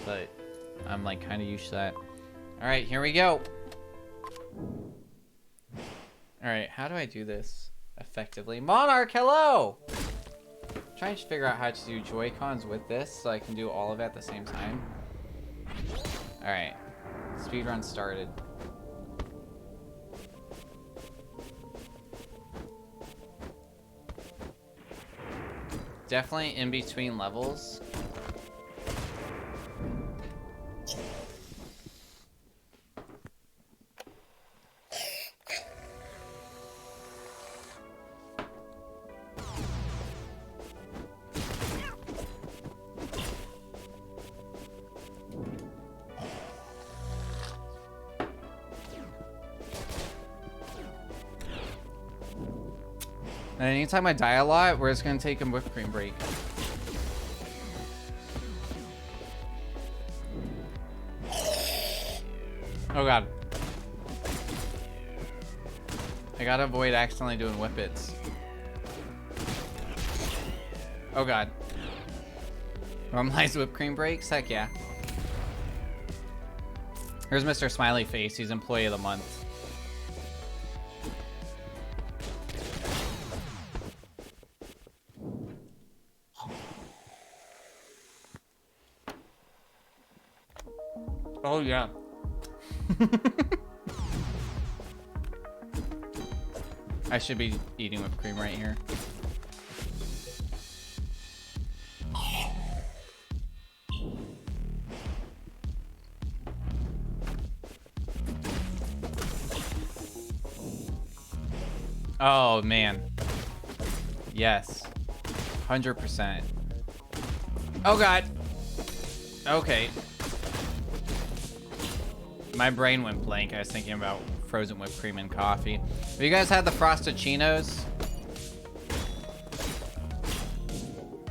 but I'm like kind of used to that. All right, here we go. All right, how do I do this effectively? Monarch, hello! I'm trying to figure out how to do Joy-Cons with this so I can do all of it at the same time. All right, speedrun started. Definitely in between levels. And anytime I die a lot, we're just gonna take a whipped cream break. Oh god. I gotta avoid accidentally doing whippets. Oh god. Normalized whipped cream breaks? Heck yeah. Here's Mr. Smiley Face, he's employee of the month. Oh yeah. I should be eating whipped cream right here. Oh man. Yes. 100%. Oh god. Okay. My brain went blank. I was thinking about frozen whipped cream and coffee. Have you guys had the Frosted-Chinos?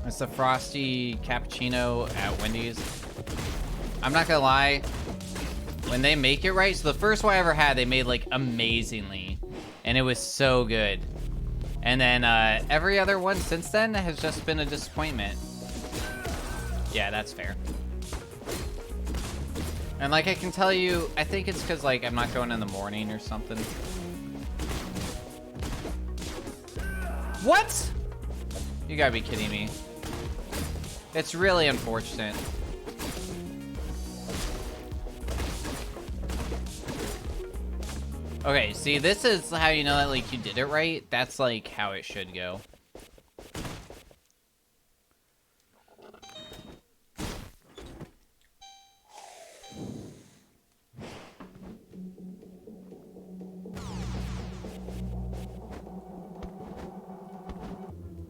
It's the frosty cappuccino at Wendy's. I'm not gonna lie. When they make it right, so the first one I ever had, they made like amazingly. And it was so good. And then every other one since then has just been a disappointment. Yeah, that's fair. And like I can tell you, I think it's because like I'm not going in the morning or something. What? You gotta be kidding me. It's really unfortunate. Okay, see, this is how you know that like you did it right. That's like how it should go.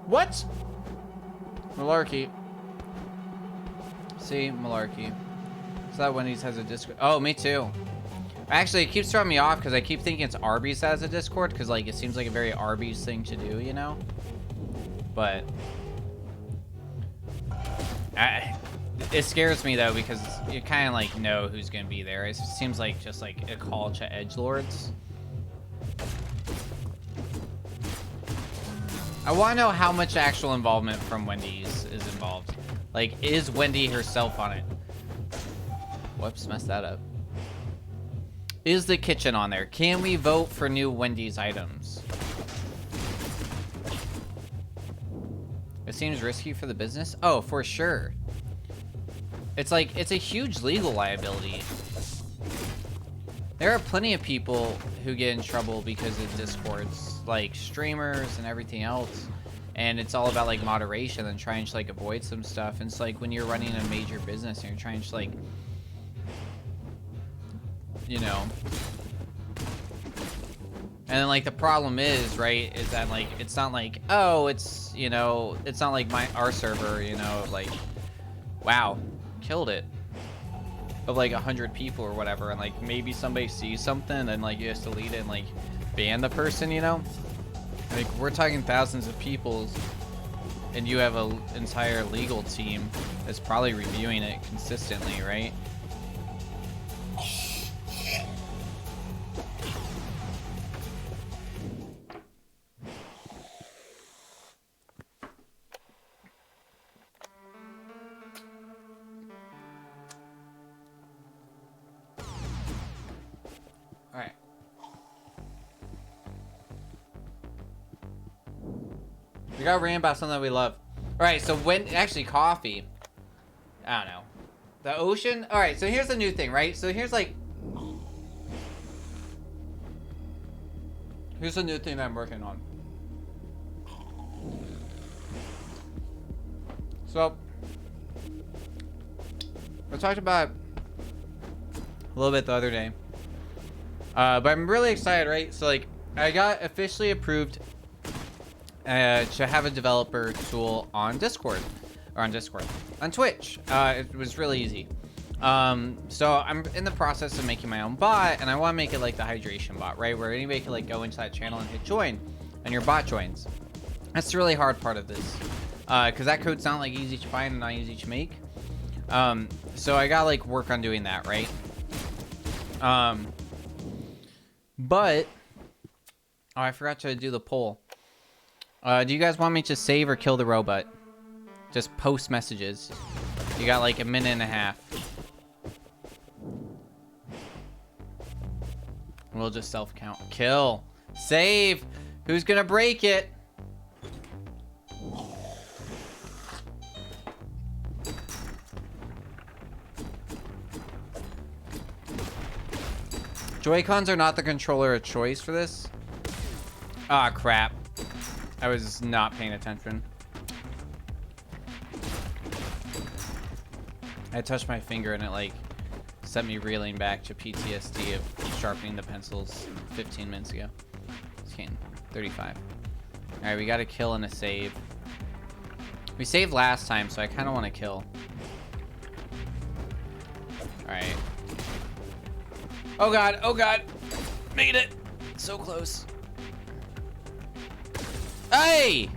What? Malarkey. See, malarkey. So that Wendy's has a Discord. Oh, me too. Actually, it keeps throwing me off because I keep thinking it's Arby's that has a Discord because like it seems like a very Arby's thing to do, you know? But it scares me though because you kind of like know who's gonna be there. It seems like just like a call to edgelords. I want to know how much actual involvement from Wendy's is involved. Like, is Wendy herself on it? Whoops, messed that up. Is the kitchen on there? Can we vote for new Wendy's items? It seems risky for the business. Oh, for sure. It's like, it's a huge legal liability. There are plenty of people who get in trouble because of Discords, like streamers and everything else. And it's all about like moderation and trying to like avoid some stuff. And it's like when you're running a major business and you're trying to like, you know. And then like the problem is, right, is that like, it's not like, oh, it's, you know, it's not like our server, you know, like, wow, killed it. Of like 100 people or whatever, and like maybe somebody sees something and like you just delete it and like ban the person, you know? Like we're talking thousands of people and you have an entire legal team that's probably reviewing it consistently, right? gotta rant about something that we love. All right, so actually coffee. I don't know. The ocean. All right, so here's the new thing, right? So here's like. Here's a new thing that I'm working on. So, I talked about a little bit the other day. But I'm really excited, right? So, like, I got officially approved to have a developer tool on Discord. Or on Discord. On Twitch. It was really easy. So I'm in the process of making my own bot, and I want to make it like the hydration bot, right? Where anybody can like go into that channel and hit join, and your bot joins. That's the really hard part of this, because that code's not like easy to find and not easy to make. So I gotta like work on doing that, right? But oh, I forgot to do the poll. Do you guys want me to save or kill the robot? Just post messages. You got like a minute and a half. We'll just self-count. Kill. Save. Who's gonna break it? Joy-Cons are not the controller of choice for this. Ah, crap. I was not paying attention. I touched my finger and it like sent me reeling back to PTSD of sharpening the pencils 15 minutes ago. It's getting 35. All right, we got a kill and a save. We saved last time, so I kind of want to kill. All right. Oh God, oh God. Made it. So close. Hey!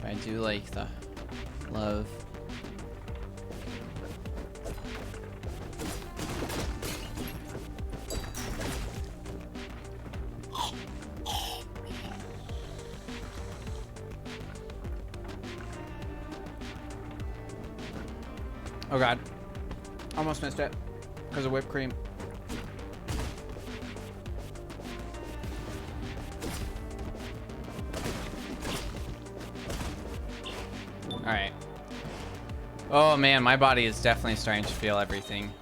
I do like the love. Oh God. Almost missed it because of whipped cream. All right. Oh man, my body is definitely starting to feel everything.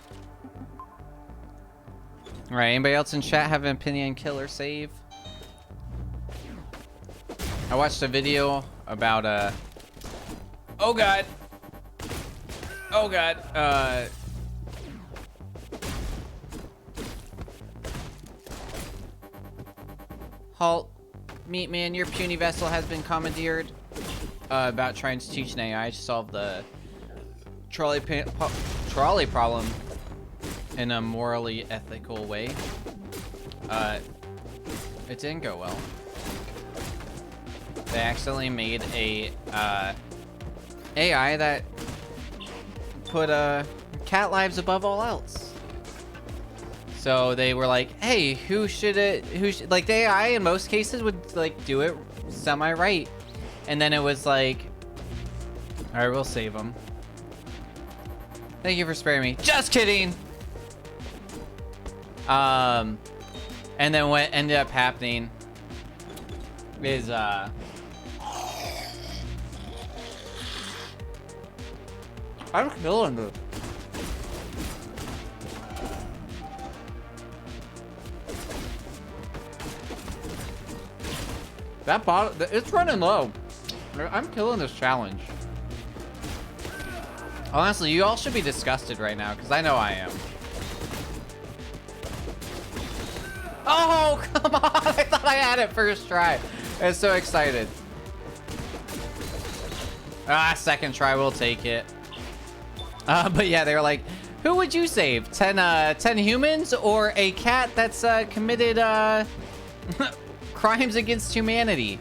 All right, anybody else in chat have an opinion, kill or save? I watched a video about oh God. Oh God. Halt. Meat man, your puny vessel has been commandeered. About trying to teach an AI to solve the trolley problem in a morally ethical way. It didn't go well. They accidentally made a AI that put cat lives above all else. So they were like, hey, who should like the AI in most cases would like do it semi-right. And then it was like, all right, we'll save him. Thank you for sparing me. Just kidding. And then what ended up happening is I'm killing this. That bottle, it's running low. I'm killing this challenge. Honestly, you all should be disgusted right now, because I know I am. Oh, come on! I thought I had it first try. I was so excited. Ah, second try, we'll take it. But yeah, they were like, who would you save? 10 humans or a cat that's committed crimes against humanity?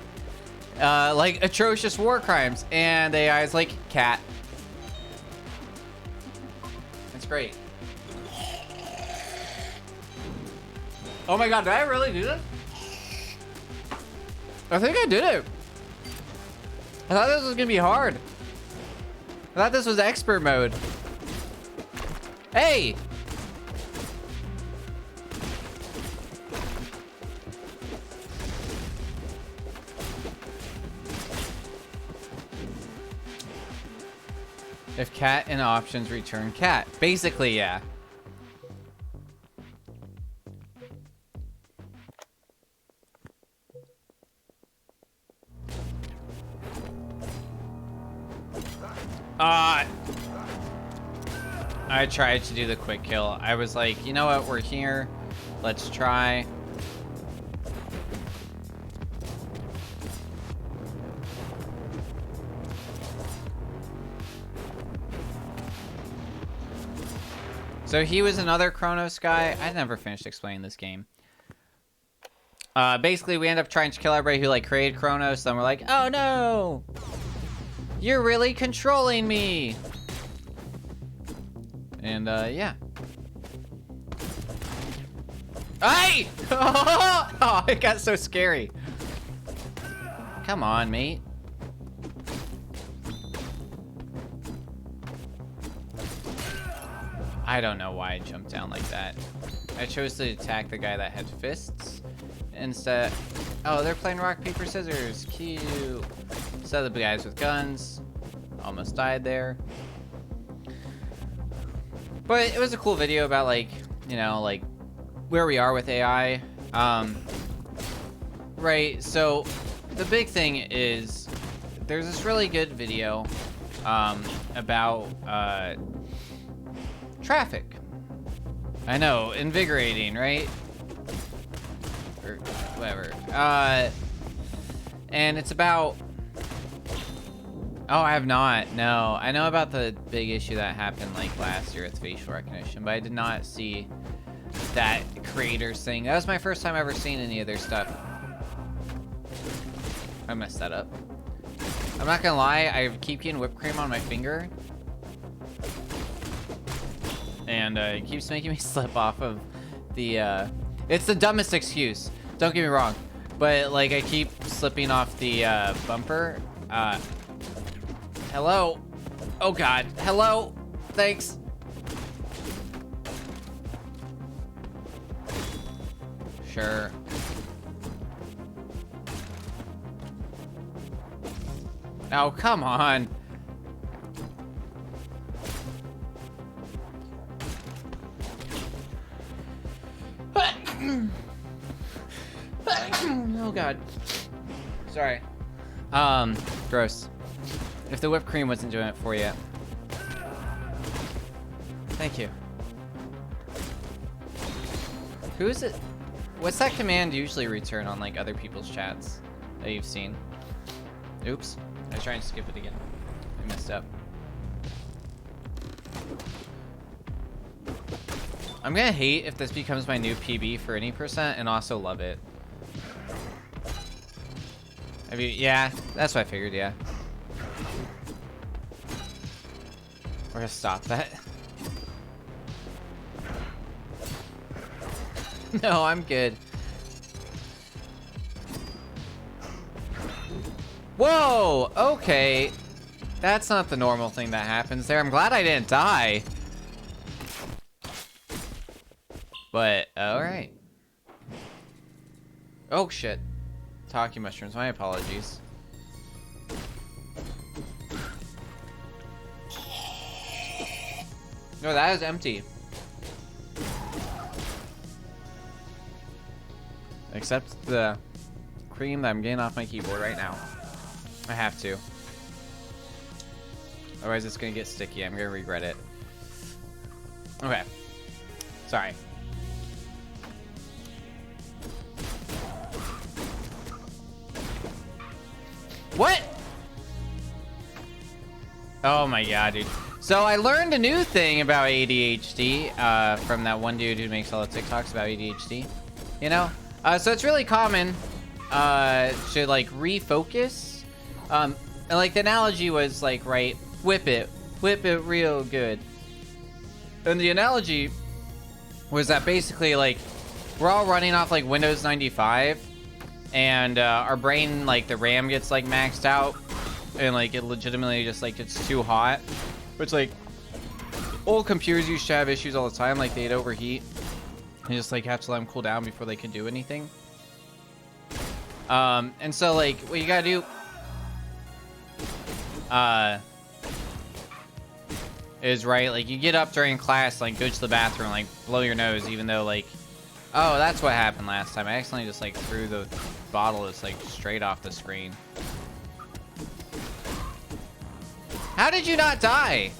Like atrocious war crimes. And AI's like, cat. It's great. Oh my God, did I really do this? I think I did it. I thought this was gonna be hard. I thought this was expert mode. Hey! If cat in options, return cat. Basically, yeah. I tried to do the quick kill. I was like, you know what? We're here. Let's try. So he was another Kronos guy. I never finished explaining this game. Basically, we end up trying to kill everybody who like created Kronos. Then we're like, oh no! You're really controlling me! And, yeah. Hey! Oh, it got so scary. Come on, mate. I don't know why I jumped down like that. I chose to attack the guy that had fists instead. Oh, they're playing rock, paper, scissors. Cute. So the guys with guns. Almost died there. But it was a cool video about, like, you know, like, where we are with AI. Right, so the big thing is there's this really good video about traffic. I know, invigorating, right? Or whatever. And it's about... Oh, I have not. No, I know about the big issue that happened like last year with facial recognition, but I did not see that creators thing. That was my first time ever seeing any of their stuff. I messed that up. I'm not gonna lie, I keep getting whipped cream on my finger. And it keeps making me slip off of the, it's the dumbest excuse. Don't get me wrong. But, like, I keep slipping off the, bumper. Hello? Oh, God. Hello? Thanks. Sure. Oh, come on. Oh, God. Sorry. Gross. If the whipped cream wasn't doing it for you. Thank you. Who is it? What's that command usually return on, like, other people's chats that you've seen? Oops. I was trying to skip it again. I messed up. I'm gonna hate if this becomes my new PB for any percent and also love it. Have you? Yeah, that's what I figured, yeah. We're gonna stop that. No, I'm good. Whoa, okay. That's not the normal thing that happens there. I'm glad I didn't die. But, alright. Oh, shit. Talking mushrooms, my apologies. No, that is empty. Except the cream that I'm getting off my keyboard right now. I have to. Otherwise it's gonna get sticky. I'm gonna regret it. Okay. Sorry. What? Oh my god, dude. So I learned a new thing about ADHD from that one dude who makes all the TikToks about ADHD. You know? So it's really common to like refocus. And like the analogy was like, right, whip it real good. And the analogy was that basically like we're all running off like Windows 95 and our brain, like the RAM gets like maxed out and like it legitimately just like gets too hot. Which like old computers used to have issues all the time, like they'd overheat. You just like have to let them cool down before they can do anything. And so like what you gotta do is, right, like, you get up during class, like, go to the bathroom, like, blow your nose, even though, like, oh, that's what happened last time. I accidentally just, like, threw the bottle just, like, straight off the screen. How did you not die?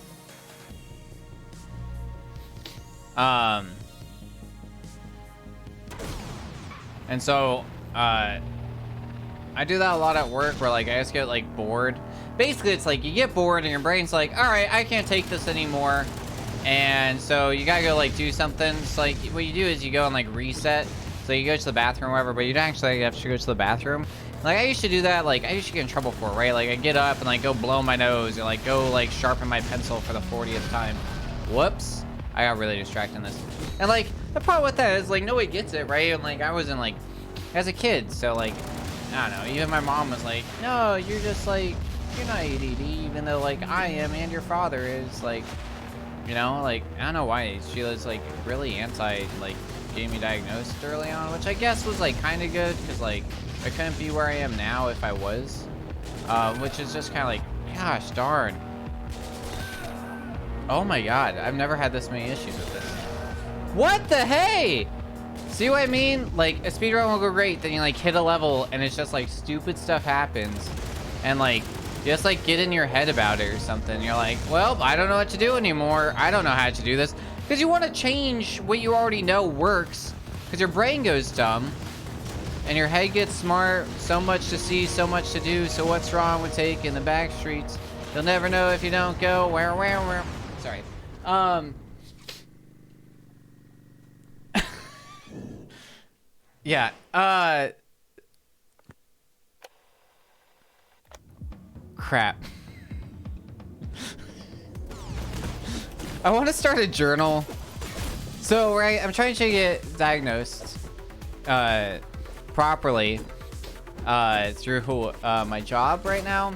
And so, I do that a lot at work where, like, I just get, like, bored. Basically, it's like you get bored and your brain's like, all right, I can't take this anymore. And so you gotta go, like, do something. So, like, what you do is you go and, like, reset. So you go to the bathroom or whatever, but you don't actually have to go to the bathroom. Like, I used to do that, like, I used to get in trouble for it, right? Like, I get up and, like, go blow my nose or, like, go, like, sharpen my pencil for the 40th time. Whoops. I got really distracted in this. And, like, the problem with that is, like, nobody gets it, right? And, like, I wasn't, like, as a kid, so, like, I don't know. Even my mom was like, no, you're just, like, you're not ADD, even though, like, I am and your father is, like, you know, like, I don't know why. She was, like, really anti, like, getting me diagnosed early on, which I guess was, like, kind of good, because, like, I couldn't be where I am now if I was, which is just kind of like, gosh darn. Oh my god, I've never had this many issues with this. What the hey? See what I mean? Like, a speedrun will go great, then you, like, hit a level, and it's just, like, stupid stuff happens, and, like, you just, like, get in your head about it or something. You're like, well, I don't know what to do anymore. I don't know how to do this. Because you want to change what you already know works, because your brain goes dumb, and your head gets smart. So much to see, so much to do, so what's wrong with taking the back streets? You'll never know if you don't go where. Sorry. Yeah, crap. I want to start a journal. So, right, I'm trying to get diagnosed, properly, through, my job right now.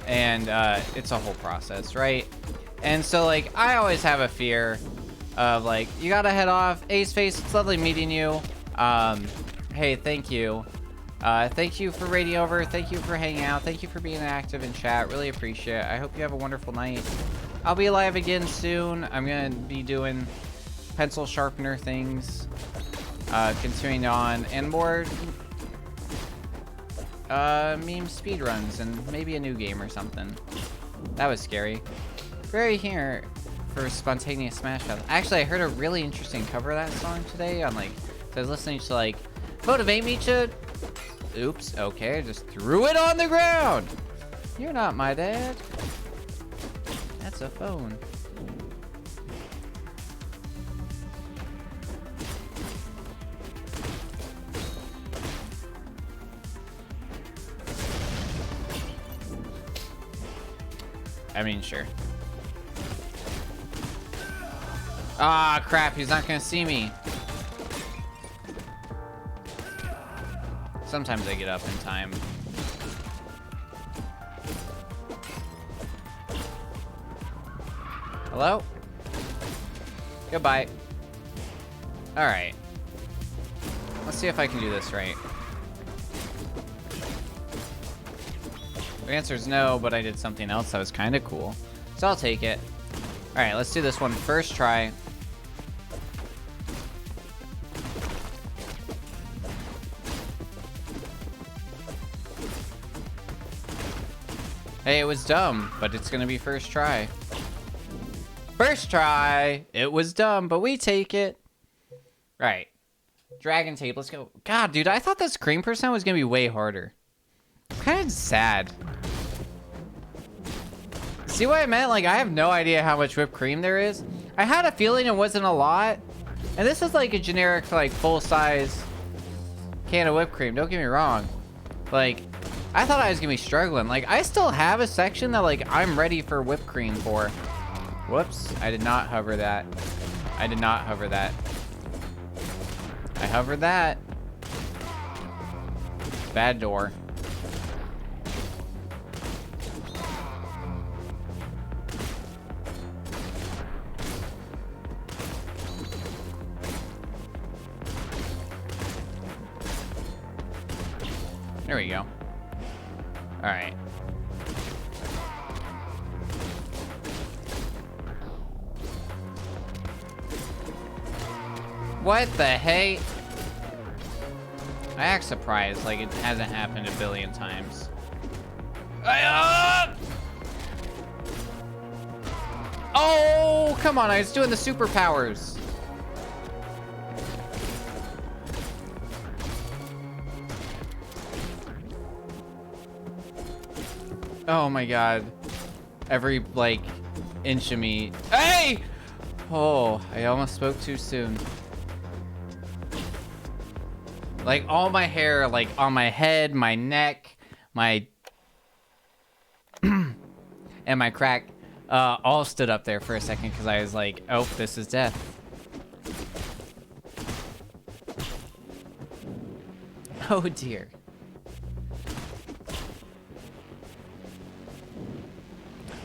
And, it's a whole process, right? And so, like, I always have a fear of, like, you gotta head off. Ace Face, it's lovely meeting you. Hey, thank you. Thank you for raiding over. Thank you for hanging out. Thank you for being active in chat. Really appreciate it. I hope you have a wonderful night. I'll be live again soon. I'm gonna be doing pencil sharpener things, continuing on, and more meme speedruns, and maybe a new game or something. That was scary. Very here for spontaneous smash up. Actually, I heard a really interesting cover of that song today on, like, so I was listening to, like, Motivate Me to... Oops, okay, I just threw it on the ground! You're not my dad. That's a phone. I mean, sure. Ah, crap, he's not gonna see me. Sometimes I get up in time. Hello? Goodbye. Alright. Let's see if I can do this right. The answer is no, but I did something else that was kind of cool. So I'll take it. Alright, let's do this one first try. Hey, it was dumb, but it's gonna be first try. First try! It was dumb, but we take it. Right. Dragon tape, let's go. God, dude, I thought this cream percent was gonna be way harder. I'm kind of sad. See what I meant? Like, I have no idea how much whipped cream there is. I had a feeling it wasn't a lot. And this is like a generic, like, full-size can of whipped cream. Don't get me wrong. Like, I thought I was gonna be struggling. Like, I still have a section that, like, I'm ready for whipped cream for. Whoops, I did not hover that. I did not hover that. I hovered that. Bad door. There we go. All right. What the hey? I act surprised, like it hasn't happened a billion times. Oh, come on, I was doing the superpowers. Oh my god. Every, like, inch of me. Hey! Oh, I almost spoke too soon. Like, all my hair, like, on my head, my neck, my... and my crack, all stood up there for a second because I was like, oh, this is death. Oh, dear.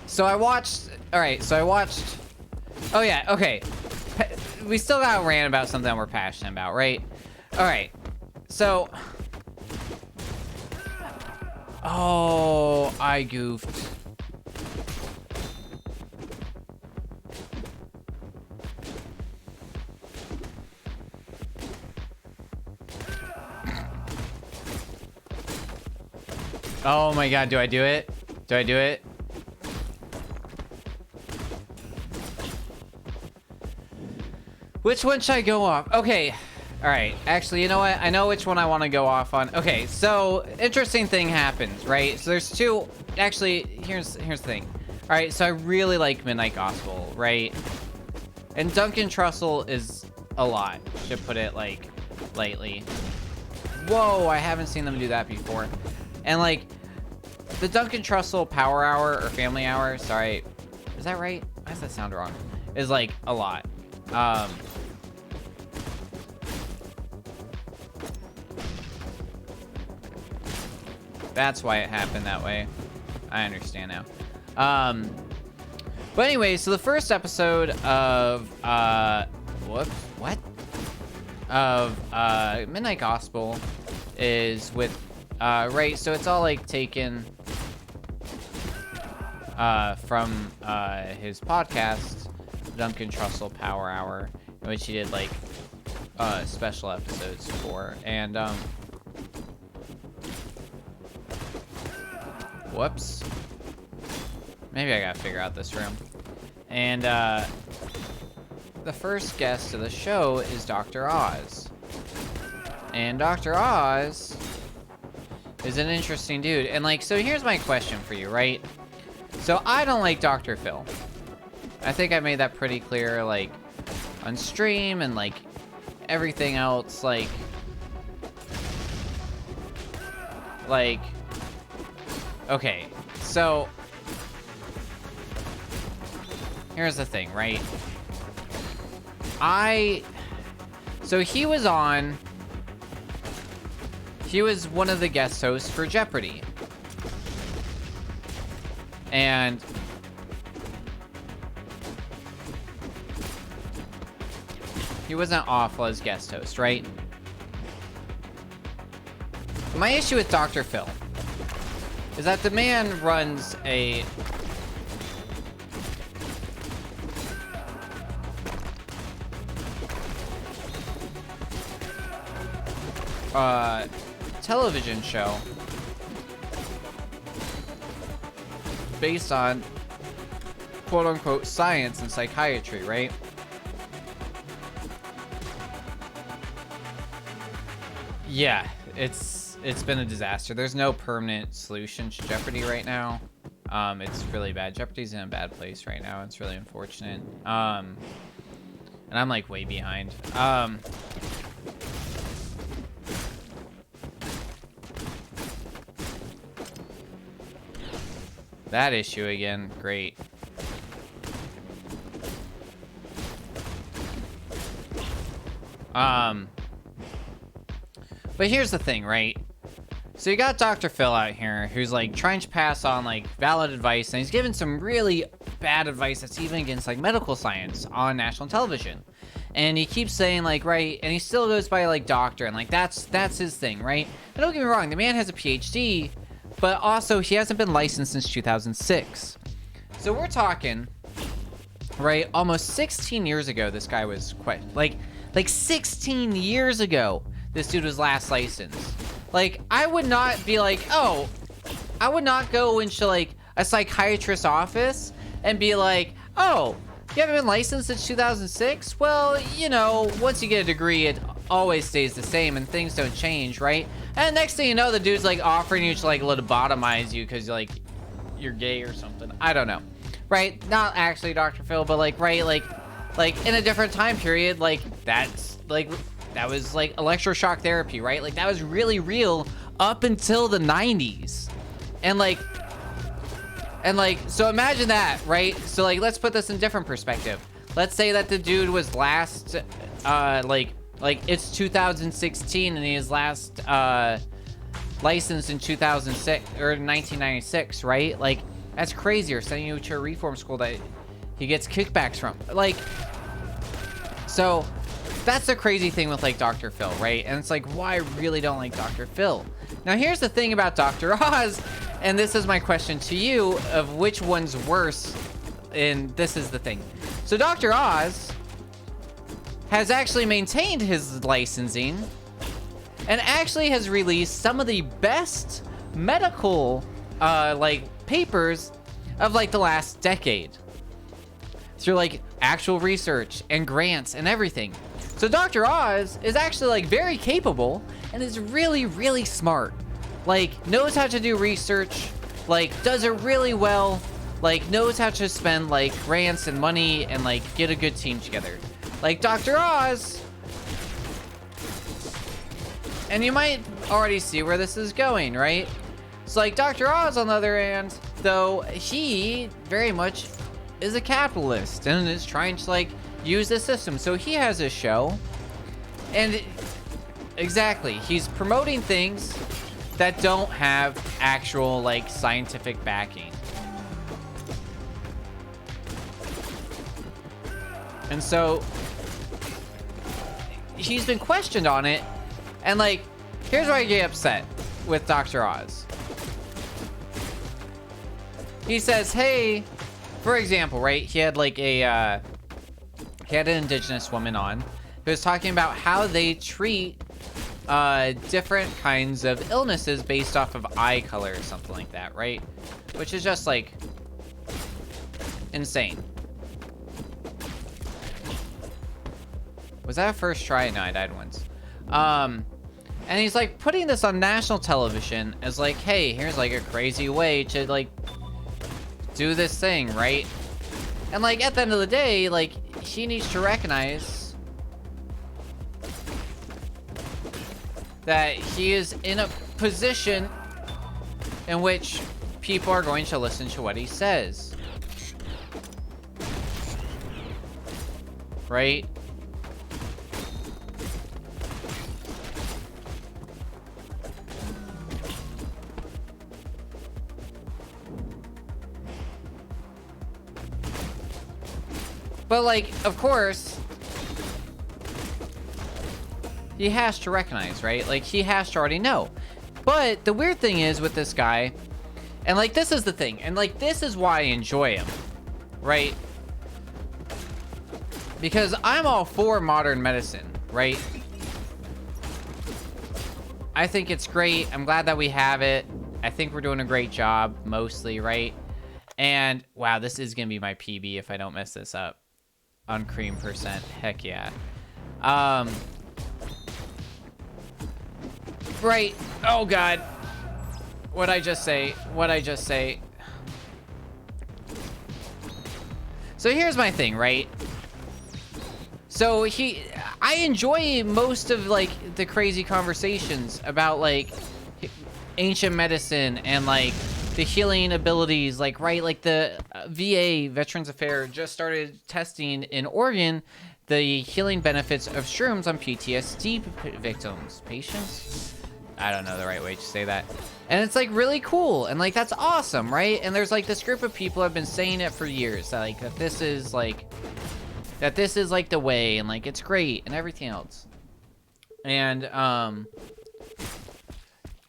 So I watched... Alright, so I watched... Oh, yeah, okay. We still got a rant about something we're passionate about, right? Alright. So... Oh, I goofed. Oh my god, do I do it? Do I do it? Which one should I go off? Okay. Alright, actually, you know what? I know which one I want to go off on. Okay, so, interesting thing happens, right? So there's two... Actually, here's the thing. Alright, so I really like Midnight Gospel, right? And Duncan Trussell is a lot. Should put it, like, lightly. Whoa, I haven't seen them do that before. And, like, the Duncan Trussell Power Hour, or Family Hour, sorry. Is that right? Why does that sound wrong? Is, like, a lot. That's why it happened that way. I understand now. But anyway, so the first episode of, what? Of, Midnight Gospel is with, right, so it's all, like, taken, from, his podcast, Duncan Trussell Power Hour, in which he did, like, special episodes for, and, whoops. Maybe I gotta figure out this room. And, the first guest of the show is Dr. Oz. And Dr. Oz is an interesting dude. And, like, so here's my question for you, right? So I don't like Dr. Phil. I think I made that pretty clear, like, on stream and, like, everything else, like, okay, so, here's the thing, right? So he was one of the guest hosts for Jeopardy! And he wasn't awful as guest host, right? My issue with Dr. Phil is that the man runs a television show based on quote-unquote science and psychiatry, right? Yeah, it's been a disaster. There's no permanent solution to Jeopardy right now. It's really bad. Jeopardy's in a bad place right now. It's really unfortunate. And I'm like way behind. That issue again, great. But here's the thing, right? So you got Dr. Phil out here who's like trying to pass on like valid advice, and he's giving some really bad advice that's even against like medical science on national television. And he keeps saying like, right, and he still goes by like doctor, and like that's his thing, right? And don't get me wrong, the man has a PhD, but also he hasn't been licensed since 2006. So we're talking, right, almost 16 years ago this guy was quit. Like Like 16 years ago, this dude was last licensed. Like, I would not be like, oh, I would not go into like a psychiatrist's office and be like, oh, you haven't been licensed since 2006? Well, you know, once you get a degree, it always stays the same and things don't change, right? And next thing you know, the dude's like offering you to like lobotomize you because like you're gay or something. I don't know, right? Not actually Dr. Phil, but like, right, like in a different time period, like that's like, that was like electroshock therapy, right? Like that was really real up until the 90s. And like, so imagine that, right? So like, let's put this in different perspective. Let's say that the dude was last, like it's 2016 and he is last, licensed in 2006 or 1996, right? Like, that's crazy. Or sending you to a reform school that he gets kickbacks from. Like, so that's the crazy thing with like Dr. Phil, right? And it's like, why I really don't like Dr. Phil. Now, here's the thing about Dr. Oz. And this is my question to you of which one's worse. And this is the thing. So Dr. Oz has actually maintained his licensing and actually has released some of the best medical like papers of like the last decade through like actual research and grants and everything. So Dr. Oz is actually like very capable and is really, really smart. Like, knows how to do research, like, does it really well, like, knows how to spend, like, grants and money and, like, get a good team together. Like, Dr. Oz. And you might already see where this is going, right? So, like, Dr. Oz, on the other hand, though, he very much is a capitalist and is trying to, like, use the system. So he has a show. And, exactly, he's promoting things that don't have actual, like, scientific backing. And so he's been questioned on it. And, like, here's where I get upset with Dr. Oz. He says, hey, for example, right? He had, like, he had an indigenous woman on who was talking about how they treat different kinds of illnesses based off of eye color or something like that, right? Which is just like insane. Was that a first try? No, I died once. And he's like putting this on national television as like, hey, here's like a crazy way to like do this thing, right? And like at the end of the day, like he needs to recognize that he is in a position in which people are going to listen to what he says. Right? But like, of course, he has to recognize, right? Like, he has to already know. But the weird thing is with this guy, and like, this is the thing, and like, this is why I enjoy him, right? Because I'm all for modern medicine, right? I think it's great. I'm glad that we have it. I think we're doing a great job, mostly, right? And wow, this is gonna be my PB if I don't mess this up. On cream percent, heck yeah. Right. Oh god. What'd I just say? What'd I just say? So here's my thing, right? So I enjoy most of like the crazy conversations about like ancient medicine and like the healing abilities, like, right? Like the VA, Veterans Affairs, just started testing in Oregon the healing benefits of shrooms on PTSD victims, patients. I don't know the right way to say that. And it's like really cool. And like, that's awesome, right? And there's like this group of people have been saying it for years, that like, that this is like the way, and like, it's great and everything else. And,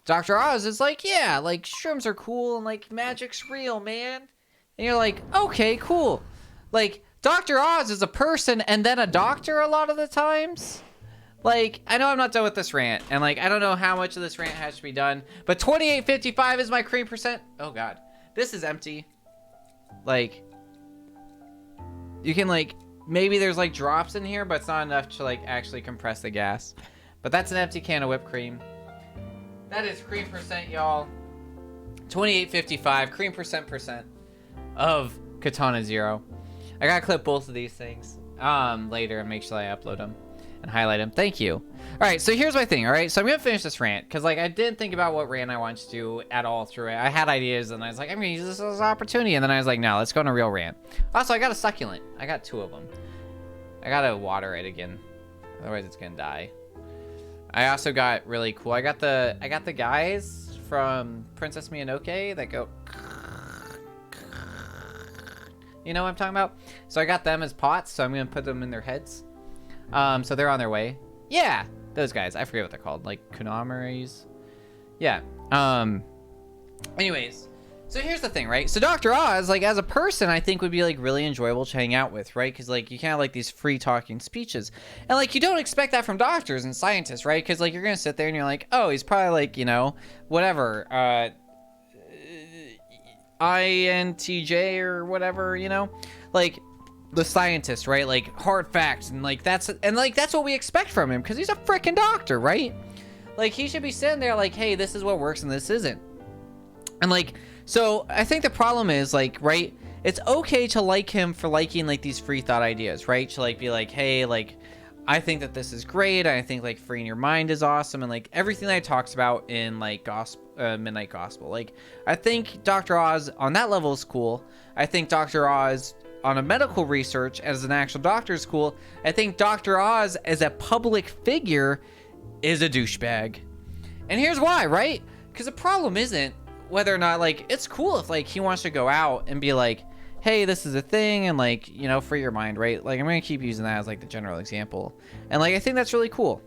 Dr. Oz is like, yeah, like shrooms are cool and like magic's real, man. And you're like, okay, cool. Like, Dr. Oz is a person and then a doctor a lot of the times. Like, I know I'm not done with this rant, and like, I don't know how much of this rant has to be done, but 2855 is my cream percent. Oh god, this is empty. Like, you can like, maybe there's like drops in here, but it's not enough to like actually compress the gas. But that's an empty can of whipped cream. That is cream percent, y'all. 2855 cream percent of Katana Zero. I gotta clip both of these things later and make sure I upload them and highlight them. Thank you. All right, so here's my thing. All right, so I'm gonna finish this rant because like I didn't think about what rant I wanted to do at all through it. I had ideas and I was like, I'm gonna use this as an opportunity, and then I was like, no, let's go on a real rant. Also, I got a succulent. I got 2 of them. I gotta water it again, otherwise it's gonna die. I also got really cool. I got the guys from Princess Mononoke that go. You know what I'm talking about? So I got them as pots, so I'm gonna put them in their heads. So they're on their way. Yeah, those guys. I forget what they're called. Like Kunameris. Yeah. Anyways, so here's the thing, right? So Dr. Oz, like as a person, I think would be like really enjoyable to hang out with, right? Because like you kind of like these free talking speeches, and like you don't expect that from doctors and scientists, right? Because like you're gonna sit there and you're like, oh, he's probably like, you know, whatever. INTJ or whatever, you know, like the scientist, right? Like hard facts, and like that's what we expect from him because he's a freaking doctor, right? Like he should be sitting there like, hey, this is what works and this isn't. And like, so I think the problem is like, right, it's okay to like him for liking like these free thought ideas, right? To like be like, hey, like I think that this is great. I think like freeing your mind is awesome, and like everything that he talks about in like Midnight Gospel. Like I think Dr. Oz on that level is cool. I think Dr. Oz on a medical research as an actual doctor is cool. I think Dr. Oz as a public figure is a douchebag. And here's why, right? Because the problem isn't whether or not like it's cool if like he wants to go out and be like, hey, this is a thing, and like, you know, free your mind, right? Like I'm gonna keep using that as like the general example, and like I think that's really cool.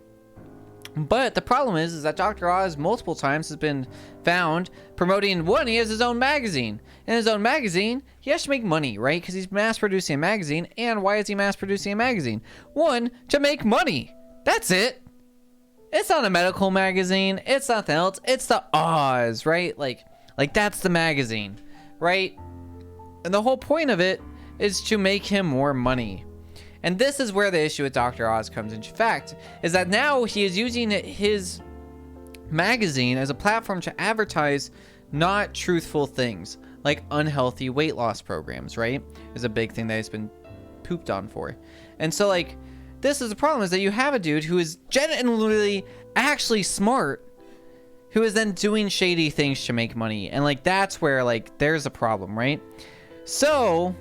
But the problem is that Dr. Oz multiple times has been found promoting, one, he has his own magazine. In his own magazine, he has to make money, right? Because he's mass producing a magazine. And why is he mass producing a magazine? One, to make money. That's it. It's not a medical magazine. It's nothing else. It's the Oz, right? Like that's the magazine, right? And the whole point of it is to make him more money. And this is where the issue with Dr. Oz comes into fact, is that now he is using his magazine as a platform to advertise not truthful things, like unhealthy weight loss programs, right? Is a big thing that he's been pooped on for. And so, like, this is the problem, is that you have a dude who is genuinely actually smart, who is then doing shady things to make money. And, like, that's where, like, there's a problem, right? So,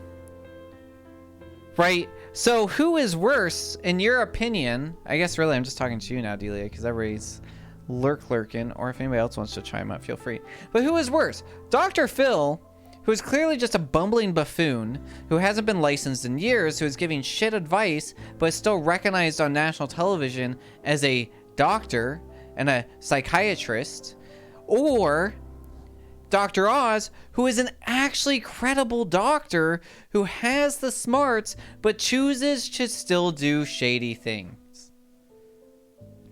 right? So who is worse, in your opinion? I guess really I'm just talking to you now, Delia, because everybody's lurking, or if anybody else wants to chime up, feel free. But who is worse? Dr. Phil, who is clearly just a bumbling buffoon, who hasn't been licensed in years, who is giving shit advice, but is still recognized on national television as a doctor and a psychiatrist, or Dr. Oz, who is an actually credible doctor who has the smarts but chooses to still do shady things.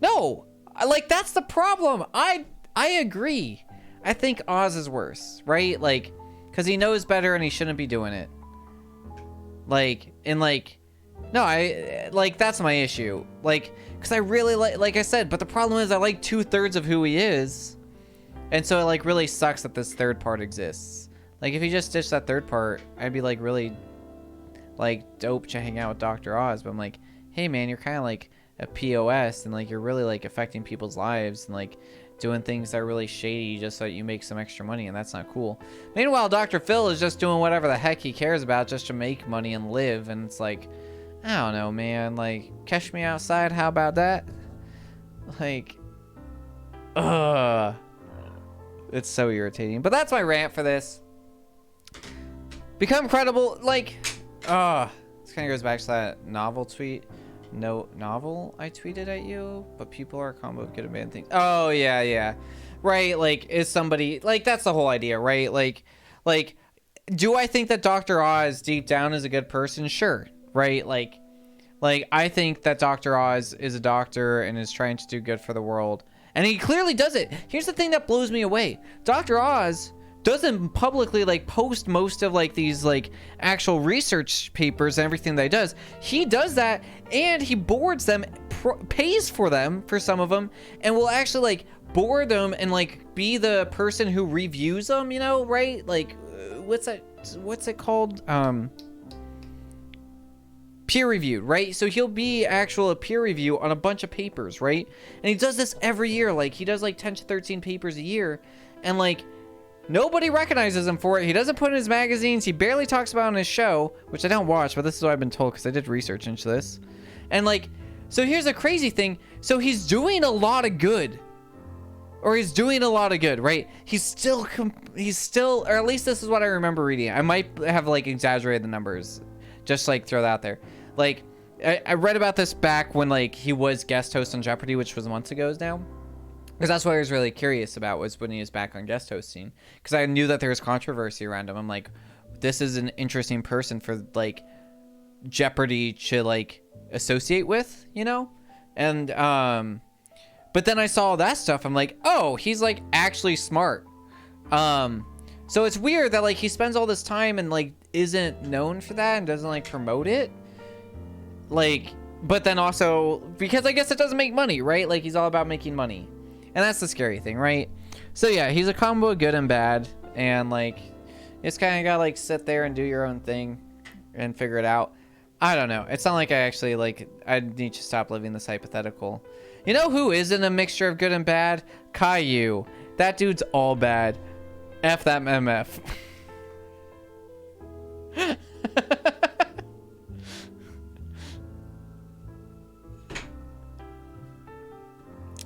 No, like that's the problem. I agree. I think Oz is worse, right? Like, because he knows better and he shouldn't be doing it. Like, and like, no, that's my issue. Like, because I really like I said, but the problem is I like 2/3 of who he is. And so it like really sucks that this third part exists. Like if you just ditched that third part, I'd be like really like dope to hang out with Dr. Oz. But I'm like, hey man, you're kind of like a POS, and like you're really like affecting people's lives and like doing things that are really shady just so that you make some extra money, and that's not cool. Meanwhile, Dr. Phil is just doing whatever the heck he cares about just to make money and live, and it's like, I don't know, man. Like, catch me outside, how about that? Like, it's so irritating. But that's my rant for this. Become credible. Like, this kind of goes back to that novel tweet. No novel I tweeted at you, but people are a combo of good and bad things. Oh, yeah. Right, like, is somebody... Like, that's the whole idea, right? Like, do I think that Dr. Oz deep down is a good person? Sure, right? Like I think that Dr. Oz is a doctor and is trying to do good for the world. And he clearly does it. Here's the thing that blows me away. Dr. Oz doesn't publicly like post most of like these like actual research papers and everything that he does. He does that and he boards them, pays for them for some of them, and will actually like board them and like be the person who reviews them, you know, right? Like what's it called? Peer reviewed, right? So he'll be a peer review on a bunch of papers, right? And he does this every year. Like he does like 10 to 13 papers a year, and like nobody recognizes him for it. He doesn't put in his magazines. He barely talks about it on his show, which I don't watch, but this is what I've been told because I did research into this. And like, so here's a crazy thing. So he's doing a lot of good, right? He's still, or at least this is what I remember reading. I might have like exaggerated the numbers, just like throw that out there. Like I read about this back when like he was guest host on Jeopardy, which was months ago now. Because that's what I was really curious about, was when he was back on guest hosting. Because I knew that there was controversy around him. I'm like, this is an interesting person for like Jeopardy to like associate with, you know? And but then I saw all that stuff. I'm like, oh, he's like actually smart. So it's weird that like he spends all this time and like isn't known for that and doesn't like promote it. Like, but then also because I guess it doesn't make money, right? Like he's all about making money. And that's the scary thing, right? So yeah, he's a combo of good and bad, and like you just kind of gotta like sit there and do your own thing and figure it out. I don't know. It's not like I actually like, I need to stop living this hypothetical. You know who isn't a mixture of good and bad? Caillou. That dude's all bad. F that MF.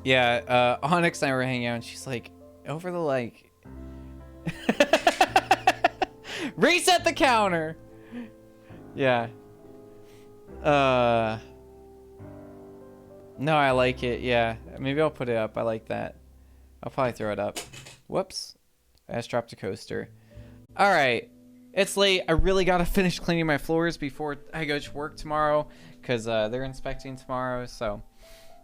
Yeah, Onyx and I were hanging out and she's like, over the like... Reset the counter! Yeah. No, I like it, yeah. Maybe I'll put it up, I like that. I'll probably throw it up. Whoops. I just dropped a coaster. Alright. It's late. I really gotta finish cleaning my floors before I go to work tomorrow, because they're inspecting tomorrow, so...